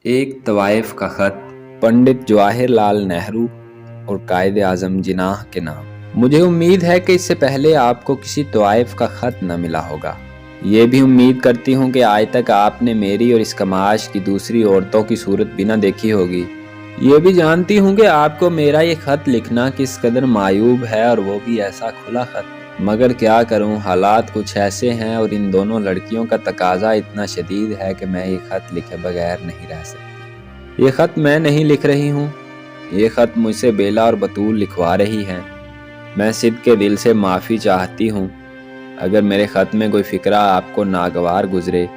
एक तवाइफ का खत पंडित जवाहरलाल नेहरू और कायदे आजम जिन्नाह के नाम। मुझे उम्मीद है कि इससे पहले आपको किसी तवाइफ का खत न मिला होगा। ये भी उम्मीद करती हूँ कि आज तक आपने मेरी और इस कमाश की दूसरी औरतों की सूरत भी न देखी होगी। ये भी जानती हूँ कि आपको मेरा ये खत लिखना किस कदर मायूब है, और वो भी ऐसा खुला खत। मगर क्या करूँ, हालात कुछ ऐसे हैं और इन दोनों लड़कियों का तकाजा इतना शदीद है कि मैं ये खत लिखे बगैर नहीं रह सकती। ये खत मैं नहीं लिख रही हूँ, ये खत मुझसे बेला और बतूल लिखवा रही हैं। मैं सिद्ध के दिल से माफ़ी चाहती हूँ अगर मेरे खत में कोई फ़िक्रा आपको नागवार गुजरे,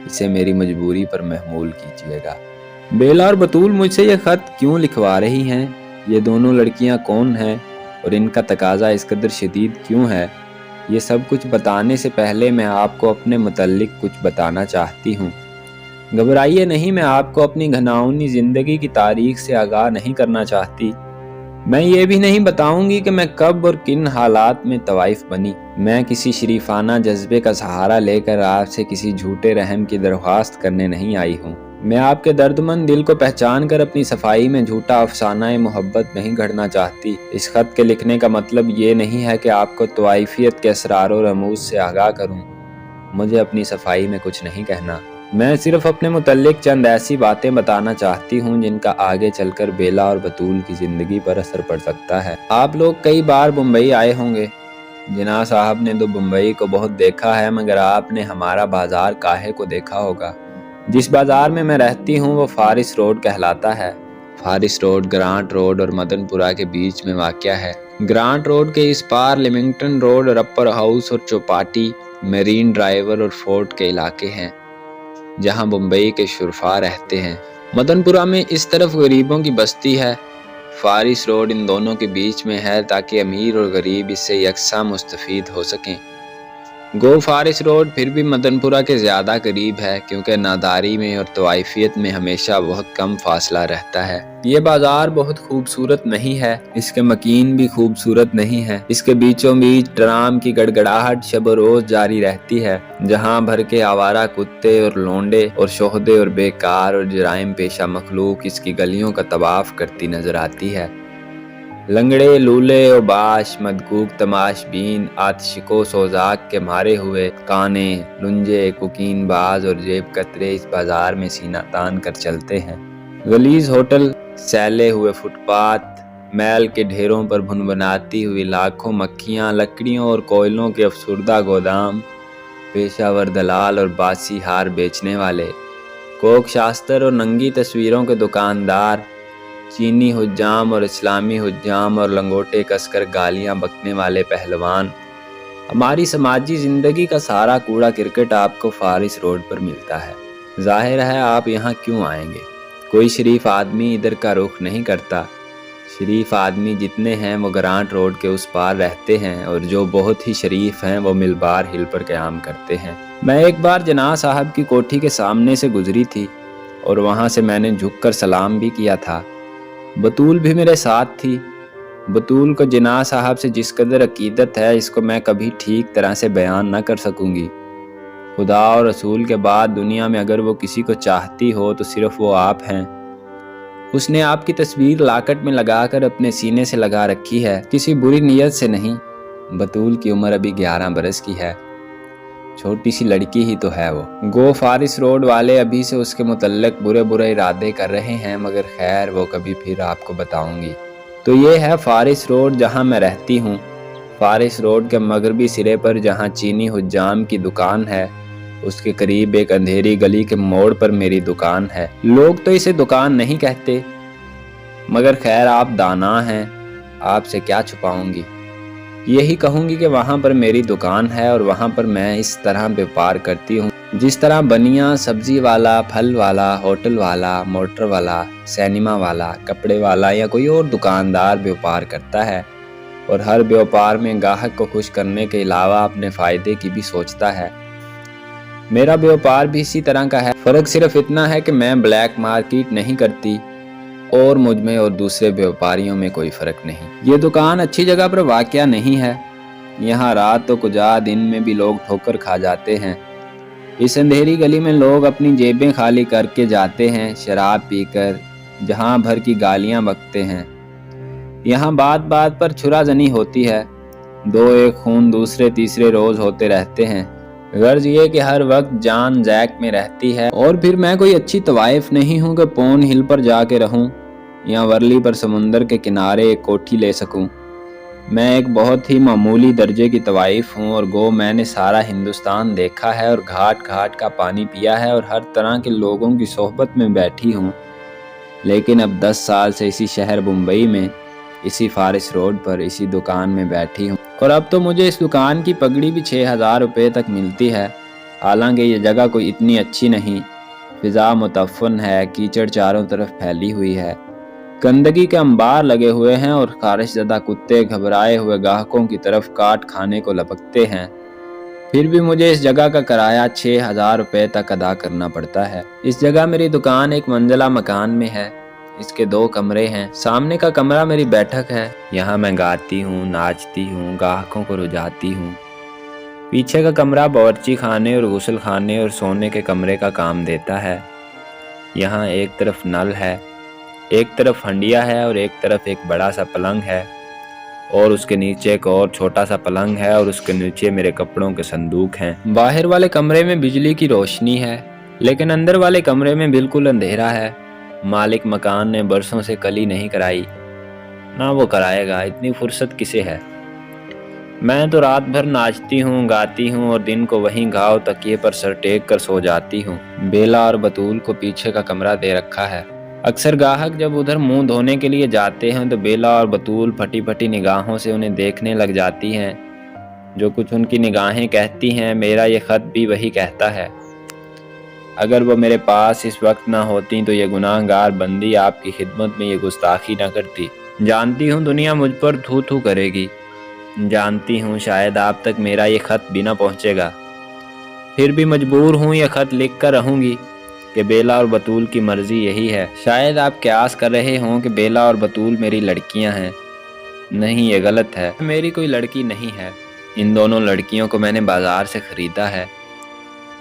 इसे मेरी मजबूरी पर महमूल कीजिएगा। बेला और बतूल मुझसे ये खत क्यों लिखवा रही हैं, ये दोनों लड़कियां कौन हैं और इनका तकाजा इस कदर शदीद क्यों है, ये सब कुछ बताने से पहले मैं आपको अपने मुतल्लिक कुछ बताना चाहती हूँ। घबराइए नहीं, मैं आपको अपनी घनाउनी ज़िंदगी की तारीख से आगाह नहीं करना चाहती। मैं ये भी नहीं बताऊंगी कि मैं कब और किन हालात में तवाइफ बनी। मैं किसी शरीफाना जज्बे का सहारा लेकर आपसे किसी झूठे रहम की दरख्वास्त करने नहीं आई हूँ। मैं आपके दर्दमंद दिल को पहचान कर अपनी सफाई में झूठा अफसाना मोहब्बत नहीं गढ़ना चाहती। इस खत के लिखने का मतलब ये नहीं है कि आपको तवाइफियत के असरार और रमूज से आगाह करूँ। मुझे अपनी सफाई में कुछ नहीं कहना, मैं सिर्फ अपने मुतल्लिक चंद ऐसी बातें बताना चाहती हूँ जिनका आगे चलकर बेला और बतूल की जिंदगी पर असर पड़ सकता है। आप लोग कई बार मुंबई आए होंगे। जिन्नाह साहब ने तो मुंबई को बहुत देखा है, मगर आपने हमारा बाजार काहे को देखा होगा। जिस बाजार में मैं रहती हूँ वो फारिस रोड कहलाता है। फारिस रोड ग्रांट रोड और मदनपुरा के बीच में वाक़या है। ग्रांट रोड के इस पार लिविंगटन रोड और अपर हाउस और चौपाटी, मरीन ड्राइवर और फोर्ट के इलाके हैं जहां मुंबई के शुरफा रहते हैं। मदनपुरा में इस तरफ गरीबों की बस्ती है। फारिस रोड इन दोनों के बीच में है ताकि अमीर और गरीब इससे यकसा मुस्तफीद हो सकें। गो फारिस रोड फिर भी मदनपुरा के ज़्यादा करीब है, क्योंकि नादारी में और तवाइफियत में हमेशा बहुत कम फासला रहता है। ये बाजार बहुत खूबसूरत नहीं है, इसके मकीन भी खूबसूरत नहीं है। इसके बीचों बीच ट्राम की गड़गड़ाहट शब रोज जारी रहती है, जहाँ भर के आवारा कुत्ते और लोंडे और शोहदे और बेकार और जराइम पेशा मखलूक इसकी गलियों का तवाफ करती नजर आती है। लंगड़े लूले और बाश मदकूक तमाशबीन आतिशिको सोजाक के मारे हुए काने लुंजे कुकीन बाज और जेब कतरे इस बाजार में सीना तान कर चलते हैं। गलीज होटल, सैले हुए फुटपाथ, मैल के ढेरों पर भुनभुनाती हुई लाखों मक्खियाँ, लकड़ियों और कोयलों के अफसुर्दा गोदाम, पेशावर दलाल और बासी हार बेचने वाले, कोक शास्त्र और नंगी तस्वीरों के दुकानदार, चीनी हुज्जाम और इस्लामी हुज्जाम और लंगोटे कसकर गालियां बकने वाले पहलवान, हमारी समाजी ज़िंदगी का सारा कूड़ा क्रिकेट आपको फारिस रोड पर मिलता है। जाहिर है आप यहाँ क्यों आएंगे। कोई शरीफ आदमी इधर का रुख नहीं करता। शरीफ आदमी जितने हैं वो ग्रांट रोड के उस पार रहते हैं, और जो बहुत ही शरीफ हैं वो मिलबार हिल पर क़याम करते हैं। मैं एक बार जिन्नाह साहब की कोठी के सामने से गुजरी थी और वहाँ से मैंने झुककर सलाम भी किया था। बतूल भी मेरे साथ थी। बतूल को जिन्नाह साहब से जिस कदर अकीदत है, इसको मैं कभी ठीक तरह से बयान न कर सकूंगी। खुदा और रसूल के बाद दुनिया में अगर वो किसी को चाहती हो तो सिर्फ वो आप हैं। उसने आपकी तस्वीर लाकट में लगाकर अपने सीने से लगा रखी है, किसी बुरी नीयत से नहीं। बतूल की उम्र अभी 11 बरस की है, छोटी सी लड़की ही तो है वो। गो फारिस रोड वाले अभी से उसके मुतल्लिक बुरे बुरे इरादे कर रहे हैं, मगर खैर वो कभी फिर आपको बताऊंगी। तो ये है फारिस रोड जहां मैं रहती हूँ। फारिस रोड के मगरबी सिरे पर जहां चीनी हुज्जाम की दुकान है, उसके करीब एक अंधेरी गली के मोड़ पर मेरी दुकान है। लोग तो इसे दुकान नहीं कहते, मगर खैर आप दाना हैं, आपसे क्या छुपाऊंगी। यही कहूँगी कि वहाँ पर मेरी दुकान है और वहाँ पर मैं इस तरह व्यापार करती हूँ जिस तरह बनिया, सब्जी वाला, फल वाला, होटल वाला, मोटर वाला, सिनेमा वाला, कपड़े वाला या कोई और दुकानदार व्यापार करता है। और हर व्यापार में ग्राहक को खुश करने के अलावा अपने फ़ायदे की भी सोचता है। मेरा व्यापार भी इसी तरह का है। फ़र्क सिर्फ इतना है कि मैं ब्लैक मार्केट नहीं करती और मुझ में और दूसरे व्यापारियों में कोई फ़र्क नहीं। ये दुकान अच्छी जगह पर वाक़या नहीं है। यहाँ रात तो कुजा दिन में भी लोग ठोकर खा जाते हैं। इस अंधेरी गली में लोग अपनी जेबें खाली करके जाते हैं, शराब पीकर जहां भर की गालियां बकते हैं। यहाँ बात बात पर छुराजनी होती है, दो एक खून दूसरे तीसरे रोज होते रहते हैं। गर्ज ये कि हर वक्त जान जैक में रहती है। और फिर मैं कोई अच्छी तवाइफ नहीं हूँ कि पोन हिल पर जाके रहूं या वर्ली पर समुंदर के किनारे एक कोठी ले सकूं। मैं एक बहुत ही मामूली दर्जे की तवाइफ हूँ और गो मैंने सारा हिंदुस्तान देखा है और घाट घाट का पानी पिया है और हर तरह के लोगों की सोहबत में बैठी हूँ। लेकिन अब 10 साल से इसी शहर मुंबई में, इसी फारिस रोड पर, इसी दुकान में बैठी हूँ और अब तो मुझे इस दुकान की पगड़ी भी 6,000 रुपये तक मिलती है। हालांकि ये जगह कोई इतनी अच्छी नहीं, फिजा मुतफ़न है, कीचड़ चारों तरफ फैली हुई है, गंदगी के अंबार लगे हुए हैं और खारिशज़दा कुत्ते घबराए हुए ग्राहकों की तरफ काट खाने को लपकते हैं। फिर भी मुझे इस जगह का किराया 6,000 रुपये तक अदा करना पड़ता है। इस जगह मेरी दुकान एक मंजिला मकान में है। इसके 2 कमरे हैं। सामने का कमरा मेरी बैठक है, यहाँ मैं गाती हूँ, नाचती हूँ, ग्राहकों को रुझाती हूँ। पीछे का कमरा बावर्ची खाने और गुस्ल खाने और सोने के कमरे का काम देता है। यहाँ एक तरफ नल है, एक तरफ हंडिया है और एक तरफ एक बड़ा सा पलंग है और उसके नीचे एक और छोटा सा पलंग है और उसके नीचे मेरे कपड़ों के संदूक हैं। बाहर वाले कमरे में बिजली की रोशनी है, लेकिन अंदर वाले कमरे में बिल्कुल अंधेरा है। मालिक मकान ने बरसों से कली नहीं कराई, ना वो कराएगा, इतनी फुर्सत किसे है। मैं तो रात भर नाचती हूँ, गाती हूँ और दिन को वहीं घाव तकिए पर सर टेक कर सो जाती हूँ। बेला और बतूल को पीछे का कमरा दे रखा है। अक्सर ग्राहक जब उधर मुंह धोने के लिए जाते हैं तो बेला और बतूल फटी फटी निगाहों से उन्हें देखने लग जाती हैं। जो कुछ उनकी निगाहें कहती हैं, मेरा ये खत भी वही कहता है। अगर वो मेरे पास इस वक्त ना होती तो ये गुनाहगार बंदी आपकी खिदमत में ये गुस्ताखी ना करती। जानती हूँ दुनिया मुझ पर थू थू करेगी, जानती हूँ शायद आप तक मेरा ये खत भी ना पहुँचेगा, फिर भी मजबूर हूँ ये खत लिख कर रहूँगी कि बेला और बतूल की मर्जी यही है। शायद आप क्यास कर रहे हों कि बेला और बतूल मेरी लड़कियां हैं। नहीं, ये गलत है, मेरी कोई लड़की नहीं है। इन दोनों लड़कियों को मैंने बाजार से खरीदा है।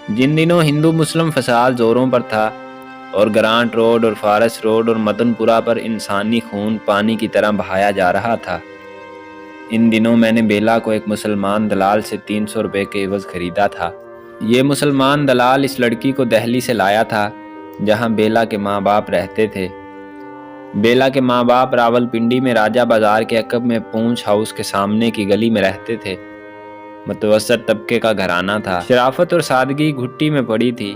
जिन दिनों हिंदू मुस्लिम फसाद जोरों पर था और ग्रांट रोड और फारस रोड और मदनपुरा पर इंसानी खून पानी की तरह बहाया जा रहा था, इन दिनों मैंने बेला को एक मुसलमान दलाल से 300 रुपये के एवज खरीदा था। ये मुसलमान दलाल इस लड़की को दिल्ली से लाया था, जहां बेला के माँ बाप रहते थे। बेला के माँ बाप रावलपिंडी में राजा बाजार के अकब में पूंछ हाउस के सामने की गली में रहते थे। मुतवस्सत तबके का घराना था। शराफत और सादगी घुट्टी में पड़ी थी।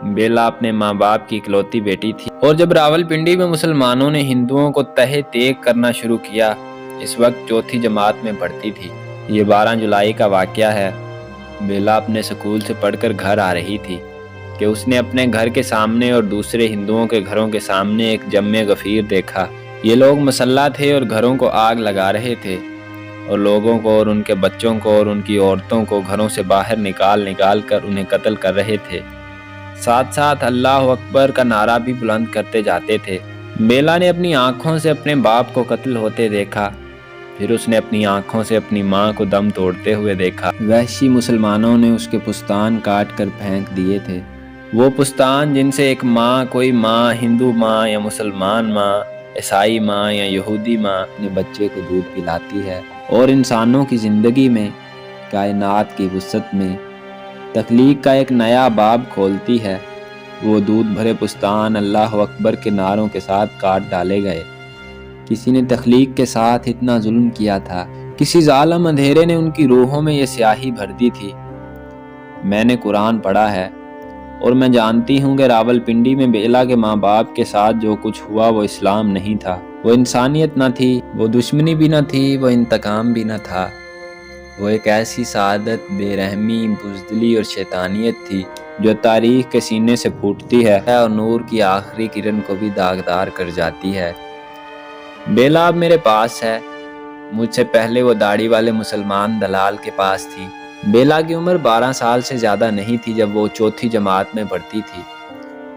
बेला अपने माँ बाप की इकलौती बेटी थी और जब रावलपिंडी में मुसलमानों ने हिंदुओं को तहे तेग करना शुरू किया, इस वक्त चौथी जमात में पढ़ती थी। ये 12 जुलाई का वाकया है। बेला अपने स्कूल से पढ़कर घर आ रही थी कि उसने अपने घर के सामने और दूसरे हिंदुओं के घरों के सामने एक जम्मे गफीर देखा। ये लोग मसल्ला थे और घरों को आग लगा रहे थे और लोगों को और उनके बच्चों को और उनकी औरतों को घरों से बाहर निकाल निकाल कर उन्हें कत्ल कर रहे थे। साथ साथ अल्लाह अकबर का नारा भी बुलंद करते जाते थे। बेला ने अपनी आंखों से अपने बाप को कत्ल होते देखा, फिर उसने अपनी आंखों से अपनी माँ को दम तोड़ते हुए देखा। वहशी मुसलमानों ने उसके पुस्तान काट कर फेंक दिए थे। वो पुस्तान जिनसे एक माँ, कोई माँ, हिंदू माँ या मुसलमान माँ, ईसाई माँ या यहूदी माँ अपने बच्चे को दूध पिलाती है और इंसानों की ज़िंदगी में, कायनात की वुसअत में तख्लीक का एक नया बाब खोलती है। वो दूध भरे पुस्तान अल्लाह अकबर के नारों के साथ काट डाले गए। किसी ने तख्लीक के साथ इतना जुल्म किया था, किसी जालिम अंधेरे ने उनकी रूहों में ये स्याही भर दी थी। मैंने कुरान पढ़ा है और मैं जानती हूँ कि रावलपिंडी में बेला के माँ बाप के साथ जो कुछ हुआ वो इस्लाम नहीं था, वो इंसानियत न थी, वो दुश्मनी भी न थी, वो इंतकाम भी न था। वो एक ऐसी सादत, बेरहमी, बुज़दिली और शैतानियत थी जो तारीख के सीने से फूटती है और नूर की आखिरी किरण को भी दागदार कर जाती है। बेला अब मेरे पास है। मुझसे पहले वो दाढ़ी वाले मुसलमान दलाल के पास थी। बेला की उम्र 12 साल से ज़्यादा नहीं थी जब वो चौथी जमात में पढ़ती थी।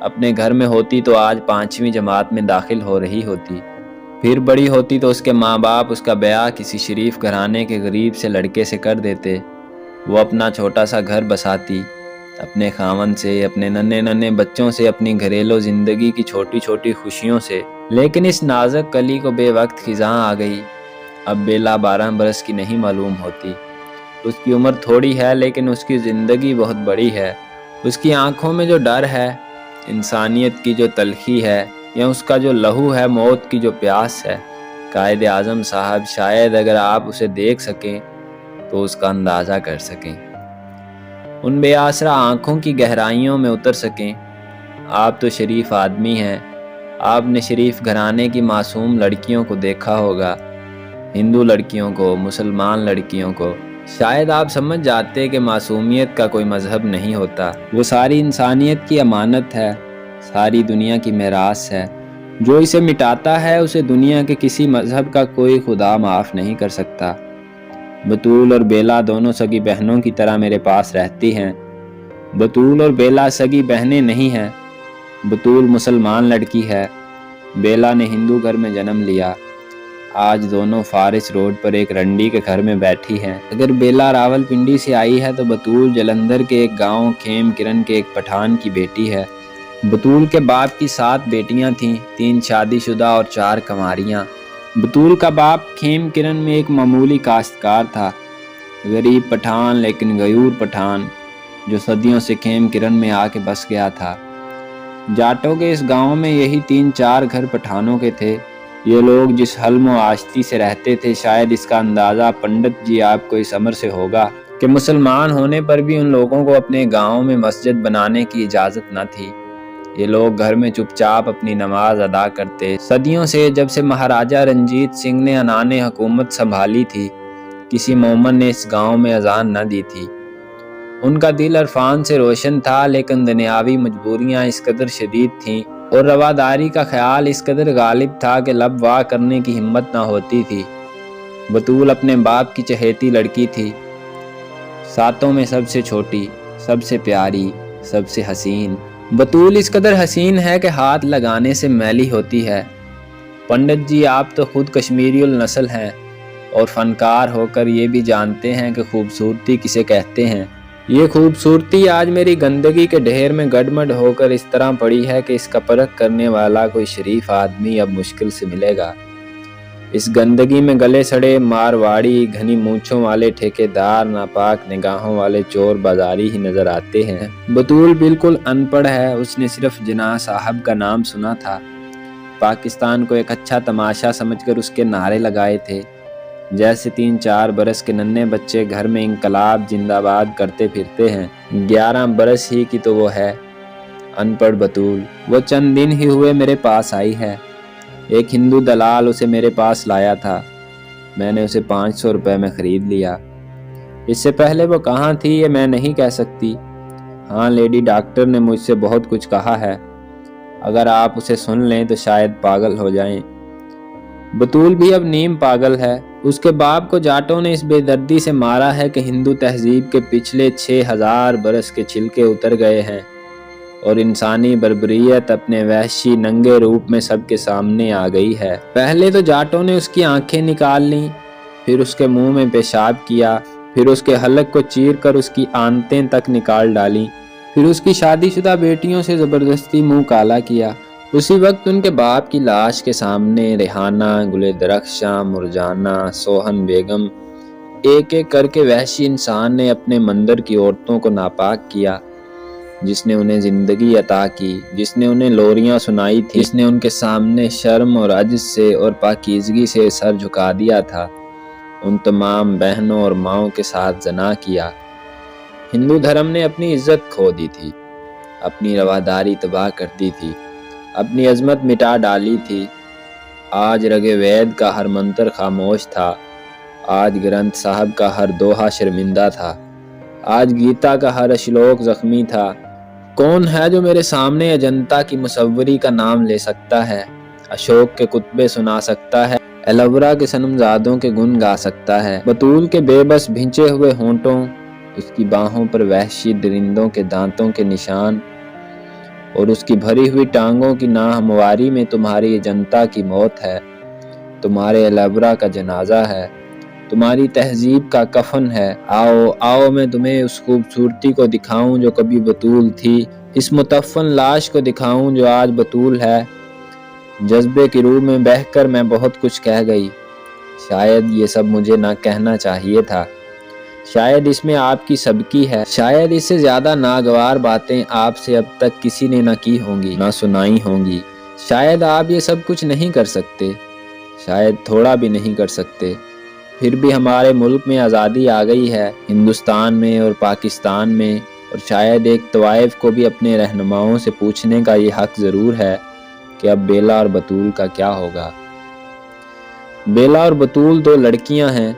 अपने घर में होती तो आज 5वीं जमात में दाखिल हो रही होती। फिर बड़ी होती तो उसके माँ बाप उसका ब्याह किसी शरीफ घराने के गरीब से लड़के से कर देते। वो अपना छोटा सा घर बसाती। اپنے خاوند سے، اپنے ننھے ننھے بچوں سے، اپنی گھریلو زندگی کی چھوٹی چھوٹی خوشیوں سے۔ لیکن اس نازک کلی کو بے وقت خزاں آ گئی۔ اب بیلا 12 برس کی نہیں معلوم ہوتی۔ اس کی عمر تھوڑی ہے لیکن اس کی زندگی بہت بڑی ہے۔ اس کی آنکھوں میں جو ڈر ہے، انسانیت کی جو تلخی ہے، یا اس کا جو لہو ہے، موت کی جو پیاس ہے، قائد اعظم صاحب شاید اگر آپ اسے دیکھ سکیں تو اس کا اندازہ کر سکیں، ان بے آسرا آنکھوں کی گہرائیوں میں اتر سکیں۔ آپ تو شریف آدمی ہیں، آپ نے شریف گھرانے کی معصوم لڑکیوں کو دیکھا ہوگا، ہندو لڑکیوں کو، مسلمان لڑکیوں کو۔ شاید آپ سمجھ جاتے کہ معصومیت کا کوئی مذہب نہیں ہوتا، وہ ساری انسانیت کی امانت ہے، ساری دنیا کی میراث ہے۔ جو اسے مٹاتا ہے اسے دنیا کے کسی مذہب کا کوئی خدا معاف نہیں کر سکتا۔ بطول اور بیلا دونوں سگی بہنوں کی طرح میرے پاس رہتی ہیں۔ بطول اور بیلا سگی بہنیں نہیں ہیں۔ بطول مسلمان لڑکی ہے، بیلا نے ہندو گھر میں جنم لیا۔ آج دونوں فارس روڈ پر ایک رنڈی کے گھر میں بیٹھی ہیں۔ اگر بیلا راول پنڈی سے آئی ہے تو بطول جلندھر کے ایک گاؤں کھیم کرن کے ایک پٹھان کی بیٹی ہے۔ بطول کے باپ کی 7 بیٹیاں تھیں، 3 شادی شدہ اور 4 کنواریاں۔ بطول کا باپ کھیم کرن میں ایک معمولی کاشتکار تھا، غریب پٹھان لیکن غیور پٹھان، جو صدیوں سے کھیم کرن میں آ کے بس گیا تھا۔ جاٹوں کے اس گاؤں میں یہی 3-4 گھر پٹھانوں کے تھے۔ یہ لوگ جس حلم و آشتی سے رہتے تھے، شاید اس کا اندازہ پنڈت جی آپ کو اس عمر سے ہوگا کہ مسلمان ہونے پر بھی ان لوگوں کو اپنے گاؤں میں مسجد بنانے کی اجازت نہ تھی۔ یہ لوگ گھر میں چپ چاپ اپنی نماز ادا کرتے۔ صدیوں سے، جب سے مہاراجہ رنجیت سنگھ نے عنان حکومت سنبھالی تھی، کسی مومن نے اس گاؤں میں اذان نہ دی تھی۔ ان کا دل عرفان سے روشن تھا، لیکن دنیاوی مجبوریاں اس قدر شدید تھیں اور رواداری کا خیال اس قدر غالب تھا کہ لب وا کرنے کی ہمت نہ ہوتی تھی۔ بطول اپنے باپ کی چہیتی لڑکی تھی، 7 میں سب سے چھوٹی، سب سے پیاری، سب سے حسین۔ بطول اس قدر حسین ہے کہ ہاتھ لگانے سے میلی ہوتی ہے۔ پنڈت جی آپ تو خود کشمیری النسل ہیں اور فنکار ہو کر یہ بھی جانتے ہیں کہ خوبصورتی کسے کہتے ہیں۔ یہ خوبصورتی آج میری گندگی کے ڈھیر میں گڈمڈ ہو کر اس طرح پڑی ہے کہ اس کا پرکھ کرنے والا کوئی شریف آدمی اب مشکل سے ملے گا۔ اس گندگی میں گلے سڑے مارواڑی، گھنی مونچھوں والے ٹھیکیدار، ناپاک نگاہوں والے چور بازاری ہی نظر آتے ہیں۔ بطول بالکل ان پڑھ ہے، اس نے صرف جناح صاحب کا نام سنا تھا، پاکستان کو ایک اچھا تماشا سمجھ کر اس کے نعرے لگائے تھے، جیسے 3-4 برس کے ننھے بچے گھر میں انقلاب زندہ باد کرتے پھرتے ہیں۔ 11 برس ہی کی تو وہ ہے، ان پڑھ بطول۔ وہ چند دن ہی ہوئے میرے پاس آئی ہے۔ ایک ہندو دلال اسے میرے پاس لایا تھا، میں نے اسے 500 روپے میں خرید لیا۔ اس سے پہلے وہ کہاں تھی یہ میں نہیں کہہ سکتی۔ ہاں، لیڈی ڈاکٹر نے مجھ سے بہت کچھ کہا ہے، اگر آپ اسے سن لیں تو شاید پاگل ہو جائیں۔ بطول بھی اب نیم پاگل ہے۔ اس کے باپ کو جاٹوں نے اس بے دردی سے مارا ہے کہ ہندو تہذیب کے پچھلے 6000 برس کے چھلکے اتر گئے ہیں اور انسانی بربریت اپنے وحشی ننگے روپ میں سب کے سامنے آ گئی ہے۔ پہلے تو جاٹوں نے اس کی آنکھیں نکال لیں، پھر اس کے منہ میں پیشاب کیا، پھر اس کے حلق کو چیر کر اس کی آنتیں تک نکال ڈالیں، پھر اس کی شادی شدہ بیٹیوں سے زبردستی منہ کالا کیا۔ اسی وقت ان کے باپ کی لاش کے سامنے ریحانہ، گل درخشاں، مرجانہ، سوہن بیگم، ایک ایک کر کے وحشی انسان نے اپنے مندر کی عورتوں کو ناپاک کیا، جس نے انہیں زندگی عطا کی، جس نے انہیں لوریاں سنائی تھی، جس نے ان کے سامنے شرم اور عجز سے اور پاکیزگی سے سر جھکا دیا تھا، ان تمام بہنوں اور ماؤں کے ساتھ زنا کیا۔ ہندو دھرم نے اپنی عزت کھو دی تھی، اپنی رواداری تباہ کر دی تھی، اپنی عظمت مٹا ڈالی تھی۔ آج رگ وید کا ہر منتر خاموش تھا، آج گرنتھ صاحب کا ہر دوہا شرمندہ تھا، آج گیتا کا ہر اشلوک زخمی تھا۔ کون ہے جو میرے سامنے اجنتا کی مصوری کا نام لے سکتا ہے، اشوک کے کتبے سنا سکتا ہے، ایلورا کے صنم کے گن گا سکتا ہے؟ بطول کے بے بس بھنچے ہوئے ہونٹوں، اس کی باہوں پر وحشی درندوں کے دانتوں کے نشان اور اس کی بھری ہوئی ٹانگوں کی ناہمواری میں تمہاری اجنتا کی موت ہے، تمہارے ایلورا کا جنازہ ہے۔ तुम्हारी तहजीब का कफन है। आओ आओ मैं तुम्हें उस खूबसूरती को दिखाऊं जो कभी बतूल थी, इस मुतफ़्फ़न लाश को दिखाऊं जो आज बतूल है। जज्बे की रूह में बहकर मैं बहुत कुछ कह गई, शायद ये सब मुझे ना कहना चाहिए था। शायद इसमें आपकी सबकी है, शायद इससे ज़्यादा नागवार बातें आपसे अब तक किसी ने ना की होंगी, ना सुनाई होंगी। शायद आप ये सब कुछ नहीं कर सकते, शायद थोड़ा भी नहीं कर सकते। फिर भी हमारे मुल्क में आज़ादी आ गई है, हिंदुस्तान में और पाकिस्तान में, और शायद एक तवाइफ को भी अपने रहनुमाओं से पूछने का ये हक़ ज़रूर है कि अब बेला और बतूल का क्या होगा। बेला और बतूल दो लड़कियां हैं,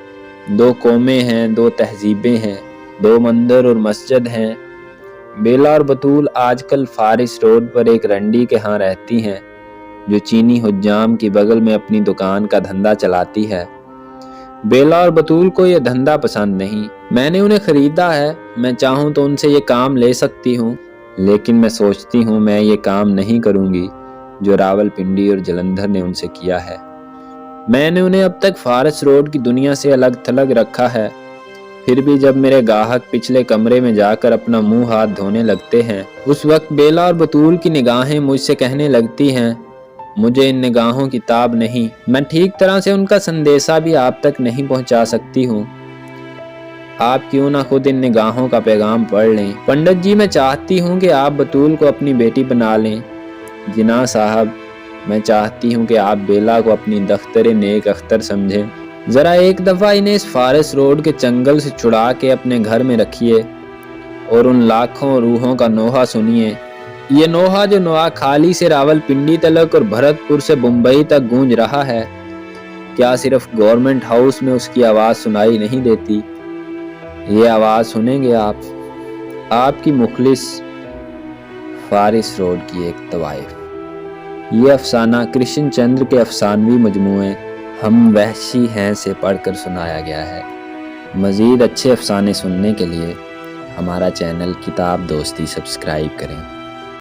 दो कौमें हैं, दो तहजीबें हैं, दो मंदिर और मस्जिद हैं। बेला और बतूल आजकल फारिस रोड पर एक रंडी के यहाँ रहती हैं, जो चीनी हुज्जाम की बगल में अपनी दुकान का धंधा चलाती है। बेला और बतूल को यह धंधा पसंद नहीं। मैंने उन्हें खरीदा है, मैं चाहूँ तो उनसे ये काम ले सकती हूँ, लेकिन मैं सोचती हूँ मैं ये काम नहीं करूँगी जो रावलपिंडी और जलंधर ने उनसे किया है। मैंने उन्हें अब तक फारिस रोड की दुनिया से अलग थलग रखा है। फिर भी जब मेरे गाहक पिछले कमरे में जाकर अपना मुंह हाथ धोने लगते हैं, उस वक्त बेला और बतूल की निगाहें मुझसे कहने लगती हैं, मुझे इन निगाहों की ताब नहीं, मैं ठीक तरह से उनका संदेशा भी आप तक नहीं पहुंचा सकती हूँ। आप क्यों ना खुद इन निगाहों का पैगाम पढ़ लें। पंडित जी, मैं चाहती हूँ कि आप बतूल को अपनी बेटी बना लें। जिना साहब, मैं चाहती हूँ कि आप बेला को अपनी दख्तर नेक अख्तर समझें। ज़रा एक दफ़ा इन्हें इस फारिस रोड के चंगल से छुड़ा के अपने घर में रखिए और उन लाखों रूहों का नोहा सुनिए। ये नोहा जो नोआखाली से रावलपिंडी तलक और भरतपुर से मुंबई तक गूंज रहा है, क्या सिर्फ गवर्नमेंट हाउस में उसकी आवाज़ सुनाई नहीं देती? ये आवाज़ सुनेंगे आप, आपकी मुखलिस फारिस रोड की एक तवाइफ। ये अफसाना कृष्ण चंद्र के अफसानवी मजमूए हम वहशी हैं से पढ़कर सुनाया गया है। मज़ीद अच्छे अफसाने सुनने के लिए हमारा चैनल किताब दोस्ती सब्सक्राइब करें।